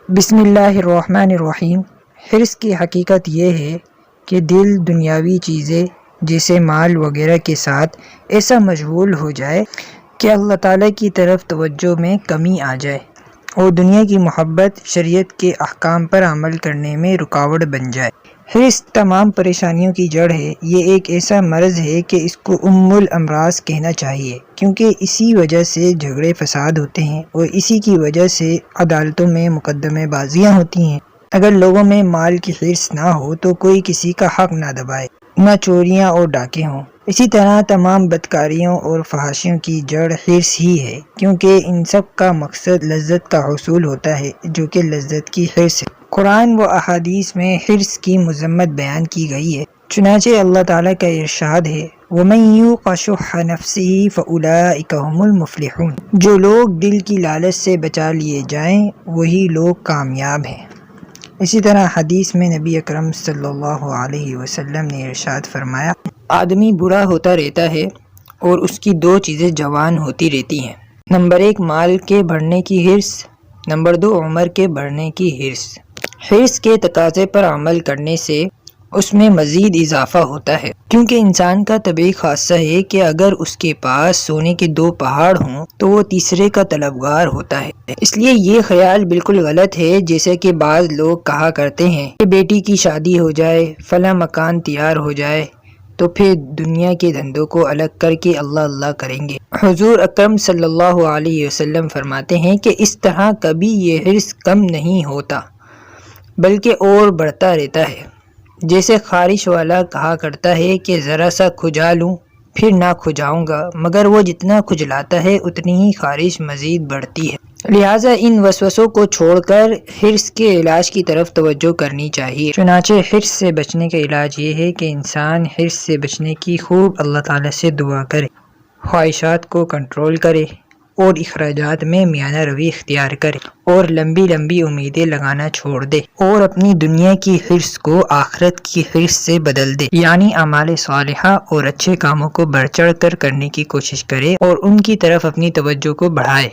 بسم اللہ الرحمن الرحیم۔ حرص کی حقیقت یہ ہے کہ دل دنیاوی چیزیں جیسے مال وغیرہ کے ساتھ ایسا مشغول ہو جائے کہ اللہ تعالیٰ کی طرف توجہ میں کمی آ جائے اور دنیا کی محبت شریعت کے احکام پر عمل کرنے میں رکاوٹ بن جائے۔ حرص تمام پریشانیوں کی جڑ ہے۔ یہ ایک ایسا مرض ہے کہ اس کو ام الامراض کہنا چاہیے، کیونکہ اسی وجہ سے جھگڑے فساد ہوتے ہیں اور اسی کی وجہ سے عدالتوں میں مقدمے بازیاں ہوتی ہیں۔ اگر لوگوں میں مال کی حرص نہ ہو تو کوئی کسی کا حق نہ دبائے، نہ چوریاں اور ڈاکے ہوں۔ اسی طرح تمام بدکاریوں اور فحاشیوں کی جڑ حرص ہی ہے، کیونکہ ان سب کا مقصد لذت کا حصول ہوتا ہے، جو کہ لذت کی حرص ہے۔ قرآن و احادیث میں حرص کی مذمت بیان کی گئی ہے۔ چنانچہ اللہ تعالیٰ کا ارشاد ہے، وَمَن يُوقَ شُحَّ نَفْسِهِ فَأُولَٰئِكَ هُمُ الْمُفْلِحُونَ۔ جو لوگ دل کی لالچ سے بچا لیے جائیں وہی لوگ کامیاب ہیں۔ اسی طرح حدیث میں نبی اکرم صلی اللہ علیہ وسلم نے ارشاد فرمایا، آدمی بوڑھا ہوتا رہتا ہے اور اس کی دو چیزیں جوان ہوتی رہتی ہیں۔ نمبر 1 مال کے بڑھنے کی حرص، نمبر 2 عمر کے بڑھنے کی حرص۔ حرص کے تقاضے پر عمل کرنے سے اس میں مزید اضافہ ہوتا ہے، کیونکہ انسان کا طبعی خاصہ ہے کہ اگر اس کے پاس سونے کے 2 پہاڑ ہوں تو وہ تیسرے کا طلبگار ہوتا ہے۔ اس لیے یہ خیال بالکل غلط ہے، جیسے کہ بعض لوگ کہا کرتے ہیں کہ بیٹی کی شادی ہو جائے، فلاں مکان تیار ہو جائے تو پھر دنیا کے دھندوں کو الگ کر کے اللہ اللہ کریں گے۔ حضور اکرم صلی اللہ علیہ وسلم فرماتے ہیں کہ اس طرح کبھی یہ حرص کم نہیں ہوتا بلکہ اور بڑھتا رہتا ہے۔ جیسے خارش والا کہا کرتا ہے کہ ذرا سا کھجا لوں پھر نہ کھجاؤں گا، مگر وہ جتنا کھجلاتا ہے اتنی ہی خارش مزید بڑھتی ہے۔ لہٰذا ان وسوسوں کو چھوڑ کر حرص کے علاج کی طرف توجہ کرنی چاہیے۔ چنانچہ حرص سے بچنے کا علاج یہ ہے کہ انسان حرص سے بچنے کی خوب اللہ تعالیٰ سے دعا کرے، خواہشات کو کنٹرول کرے اور اخراجات میں میانہ روی اختیار کرے اور لمبی لمبی امیدیں لگانا چھوڑ دے اور اپنی دنیا کی حرص کو آخرت کی حرص سے بدل دے، یعنی اعمال صالحہ اور اچھے کاموں کو بڑھ چڑھ کر کرنے کی کوشش کرے اور ان کی طرف اپنی توجہ کو بڑھائے۔